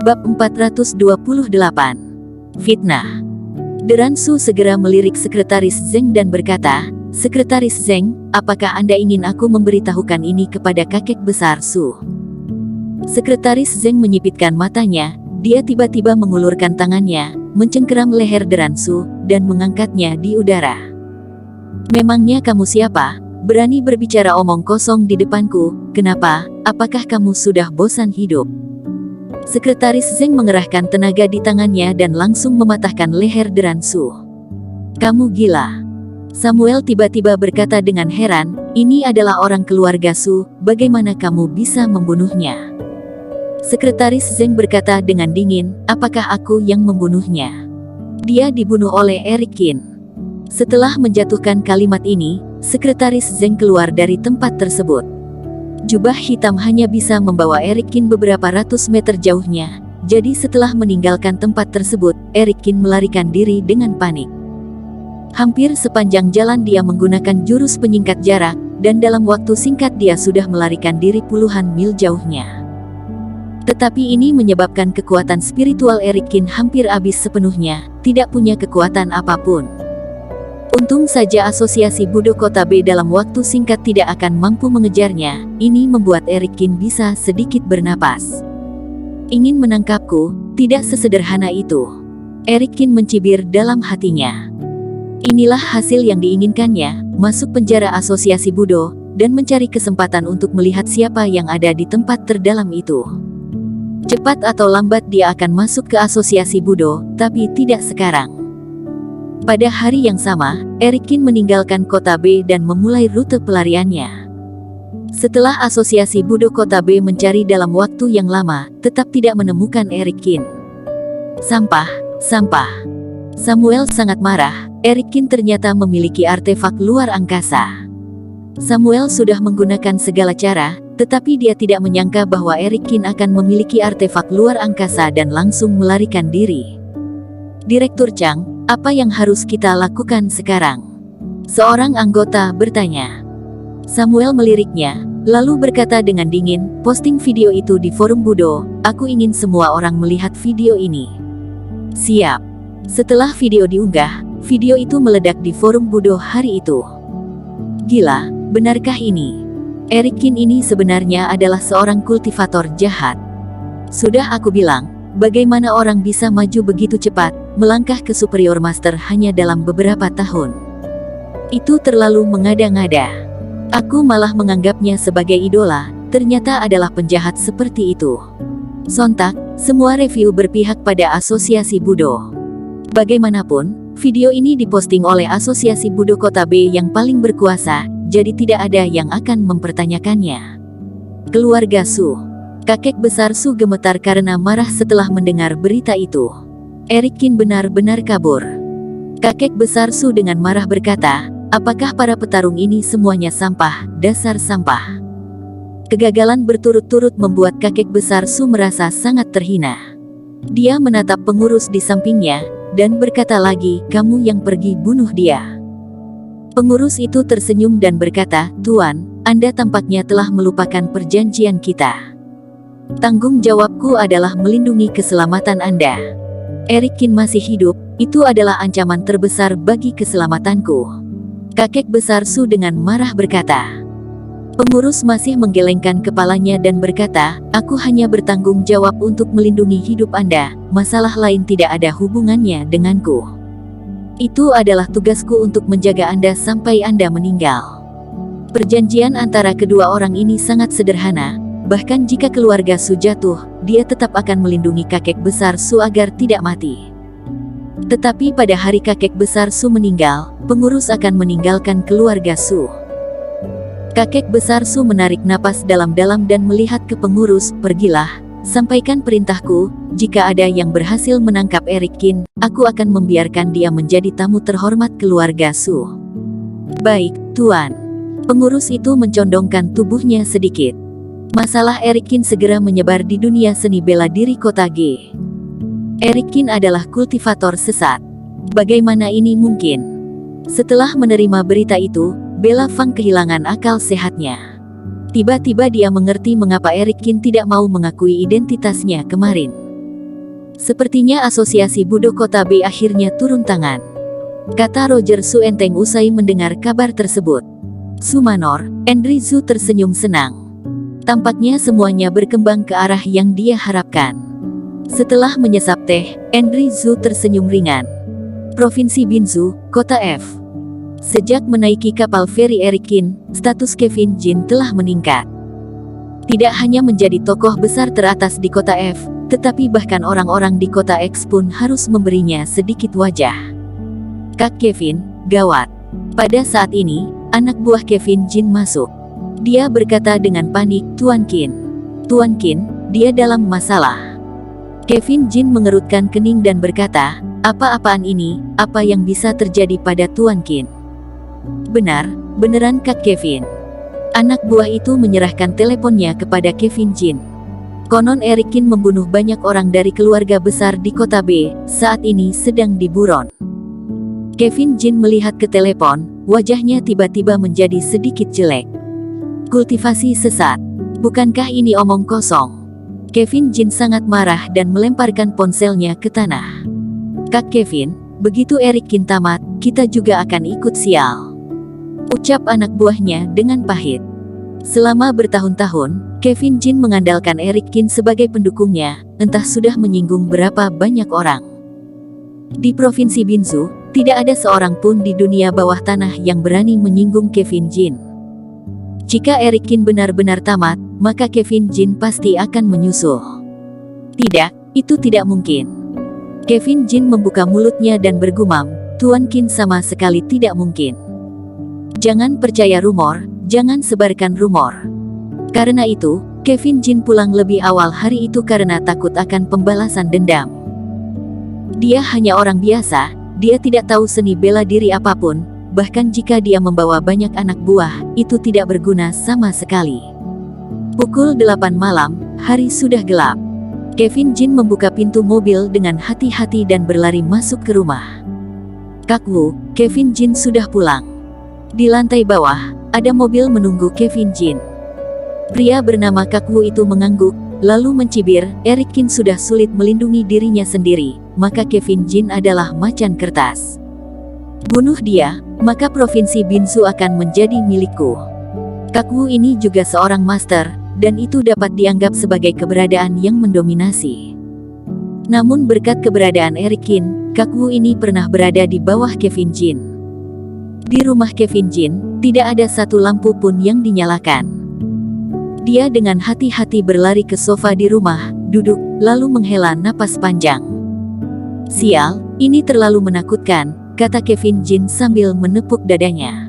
Bab 428. Fitnah. Deransu segera melirik Sekretaris Zeng dan berkata, "Sekretaris Zeng, apakah Anda ingin aku memberitahukan ini kepada kakek besar Su?" Sekretaris Zeng menyipitkan matanya, dia tiba-tiba mengulurkan tangannya, mencengkeram leher Deransu, dan mengangkatnya di udara. "Memangnya kamu siapa? Berani berbicara omong kosong di depanku, kenapa? Apakah kamu sudah bosan hidup?" Sekretaris Zeng mengerahkan tenaga di tangannya dan langsung mematahkan leher Deransu. "Kamu gila." Samuel tiba-tiba berkata dengan heran, "Ini adalah orang keluarga Su, bagaimana kamu bisa membunuhnya?" Sekretaris Zeng berkata dengan dingin, "Apakah aku yang membunuhnya? Dia dibunuh oleh Eric Qin." Setelah menjatuhkan kalimat ini, Sekretaris Zeng keluar dari tempat tersebut. Jubah hitam hanya bisa membawa Eric Qin beberapa ratus meter jauhnya, jadi setelah meninggalkan tempat tersebut, Eric Qin melarikan diri dengan panik. Hampir sepanjang jalan dia menggunakan jurus penyingkat jarak, dan dalam waktu singkat dia sudah melarikan diri puluhan mil jauhnya. Tetapi ini menyebabkan kekuatan spiritual Eric Qin hampir habis sepenuhnya, tidak punya kekuatan apapun. Untung saja asosiasi Budo Kota B dalam waktu singkat tidak akan mampu mengejarnya, ini membuat Eric Qin bisa sedikit bernapas. "Ingin menangkapku? Tidak sesederhana itu." Eric Qin mencibir dalam hatinya. Inilah hasil yang diinginkannya, masuk penjara asosiasi Budo, dan mencari kesempatan untuk melihat siapa yang ada di tempat terdalam itu. Cepat atau lambat dia akan masuk ke asosiasi Budo, tapi tidak sekarang. Pada hari yang sama, Eric Qin meninggalkan kota B dan memulai rute pelariannya. Setelah asosiasi Budo Kota B mencari dalam waktu yang lama, tetap tidak menemukan Eric Qin. Sampah. Samuel sangat marah, Eric Qin ternyata memiliki artefak luar angkasa. Samuel sudah menggunakan segala cara, tetapi dia tidak menyangka bahwa Eric Qin akan memiliki artefak luar angkasa dan langsung melarikan diri. "Direktur Chang, apa yang harus kita lakukan sekarang?" seorang anggota bertanya. Samuel meliriknya, lalu berkata dengan dingin, "Posting video itu di forum Budo, aku ingin semua orang melihat video ini." "Siap." Setelah video diunggah, video itu meledak di forum Budo hari itu. "Gila, benarkah ini? Eric Qin ini sebenarnya adalah seorang kultivator jahat. Sudah aku bilang, bagaimana orang bisa maju begitu cepat, melangkah ke Superior Master hanya dalam beberapa tahun? Itu terlalu mengada-ngada. Aku malah menganggapnya sebagai idola, ternyata adalah penjahat seperti itu." Sontak, semua review berpihak pada asosiasi Budo. Bagaimanapun, video ini diposting oleh asosiasi Budo Kota B yang paling berkuasa, jadi tidak ada yang akan mempertanyakannya. Keluarga Su. Kakek besar Su gemetar karena marah setelah mendengar berita itu. Eric Qin benar-benar kabur. Kakek besar Su dengan marah berkata, "Apakah para petarung ini semuanya sampah, dasar sampah?" Kegagalan berturut-turut membuat kakek besar Su merasa sangat terhina. Dia menatap pengurus di sampingnya, dan berkata lagi, "Kamu yang pergi bunuh dia." Pengurus itu tersenyum dan berkata, "Tuan, Anda tampaknya telah melupakan perjanjian kita. Tanggung jawabku adalah melindungi keselamatan Anda. Eric Qin masih hidup, itu adalah ancaman terbesar bagi keselamatanku." Kakek besar Su dengan marah berkata. Pengurus masih menggelengkan kepalanya dan berkata, "Aku hanya bertanggung jawab untuk melindungi hidup Anda, masalah lain tidak ada hubungannya denganku. Itu adalah tugasku untuk menjaga Anda sampai Anda meninggal." Perjanjian antara kedua orang ini sangat sederhana. Bahkan jika keluarga Su jatuh, dia tetap akan melindungi kakek besar Su agar tidak mati. Tetapi pada hari kakek besar Su meninggal, pengurus akan meninggalkan keluarga Su. Kakek besar Su menarik napas dalam-dalam dan melihat ke pengurus, "Pergilah, sampaikan perintahku, jika ada yang berhasil menangkap Eric Qin, aku akan membiarkan dia menjadi tamu terhormat keluarga Su." "Baik, Tuan." Pengurus itu mencondongkan tubuhnya sedikit. Masalah Eric Qin segera menyebar di dunia seni bela diri kota G. Eric Qin adalah kultivator sesat. Bagaimana ini mungkin? Setelah menerima berita itu, Bella Fang kehilangan akal sehatnya. Tiba-tiba dia mengerti mengapa Eric Qin tidak mau mengakui identitasnya kemarin. Sepertinya asosiasi Budo Kota B akhirnya turun tangan, kata Roger Suenteng usai mendengar kabar tersebut. Sumanor, Andrew Zhu tersenyum senang. Tampaknya semuanya berkembang ke arah yang dia harapkan. Setelah menyesap teh, Andrew Zhu tersenyum ringan. Provinsi Binzu, Kota F. Sejak menaiki kapal feri Erikin, status Kevin Jin telah meningkat. Tidak hanya menjadi tokoh besar teratas di Kota F, tetapi bahkan orang-orang di Kota X pun harus memberinya sedikit wajah. Kak Kevin, gawat. Pada saat ini, anak buah Kevin Jin masuk. Dia berkata dengan panik, Tuan Qin. Tuan Qin, dia dalam masalah. Kevin Jin mengerutkan kening dan berkata, apa-apaan ini, apa yang bisa terjadi pada Tuan Qin? Beneran Kak Kevin. Anak buah itu menyerahkan teleponnya kepada Kevin Jin. Konon Eric Qin membunuh banyak orang dari keluarga besar di Kota B, saat ini sedang diburon. Kevin Jin melihat ke telepon, wajahnya tiba-tiba menjadi sedikit jelek. Kultivasi sesat. Bukankah ini omong kosong? Kevin Jin sangat marah dan melemparkan ponselnya ke tanah. Kak Kevin, begitu Eric Qin tamat, kita juga akan ikut sial, ucap anak buahnya dengan pahit. Selama bertahun-tahun, Kevin Jin mengandalkan Eric Qin sebagai pendukungnya, entah sudah menyinggung berapa banyak orang. Di Provinsi Binzu, tidak ada seorang pun di dunia bawah tanah yang berani menyinggung Kevin Jin. Jika Eric Qin benar-benar tamat, maka Kevin Jin pasti akan menyusul. Tidak, itu tidak mungkin. Kevin Jin membuka mulutnya dan bergumam, Tuan Qin sama sekali tidak mungkin. Jangan percaya rumor, jangan sebarkan rumor. Karena itu, Kevin Jin pulang lebih awal hari itu karena takut akan pembalasan dendam. Dia hanya orang biasa, dia tidak tahu seni bela diri apapun. Bahkan jika dia membawa banyak anak buah, itu tidak berguna sama sekali. Pukul 8 malam, hari sudah gelap. Kevin Jin membuka pintu mobil dengan hati-hati dan berlari masuk ke rumah. Kak Wu, Kevin Jin sudah pulang. Di lantai bawah, ada mobil menunggu Kevin Jin. Pria bernama Kak Wu itu mengangguk, lalu mencibir, Eric Qin sudah sulit melindungi dirinya sendiri, maka Kevin Jin adalah macan kertas. Bunuh dia, maka Provinsi Binzu akan menjadi milikku. Kak Wu ini juga seorang master, dan itu dapat dianggap sebagai keberadaan yang mendominasi. Namun berkat keberadaan Eric Qin, Kak Wu ini pernah berada di bawah Kevin Jin. Di rumah Kevin Jin, tidak ada satu lampu pun yang dinyalakan. Dia dengan hati-hati berlari ke sofa di rumah, duduk, lalu menghela napas panjang. Sial, ini terlalu menakutkan, kata Kevin Jin sambil menepuk dadanya.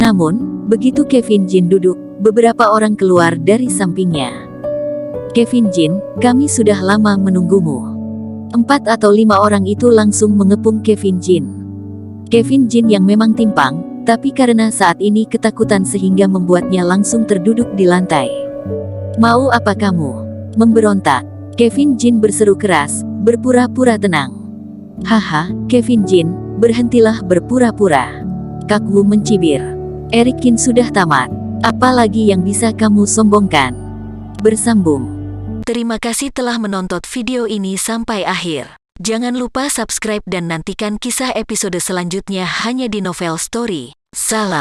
Namun, begitu Kevin Jin duduk, beberapa orang keluar dari sampingnya. Kevin Jin, kami sudah lama menunggumu. 4 atau 5 orang itu langsung mengepung Kevin Jin. Kevin Jin yang memang timpang, tapi karena saat ini ketakutan sehingga membuatnya langsung terduduk di lantai. Mau apa kamu? Memberontak. Kevin Jin berseru keras, berpura-pura tenang. Haha, Kevin Jin, berhentilah berpura-pura. Kak Wu mencibir. Eric Qin sudah tamat. Apa lagi yang bisa kamu sombongkan? Bersambung. Terima kasih telah menonton video ini sampai akhir. Jangan lupa subscribe dan nantikan kisah episode selanjutnya hanya di Novel Story. Salam.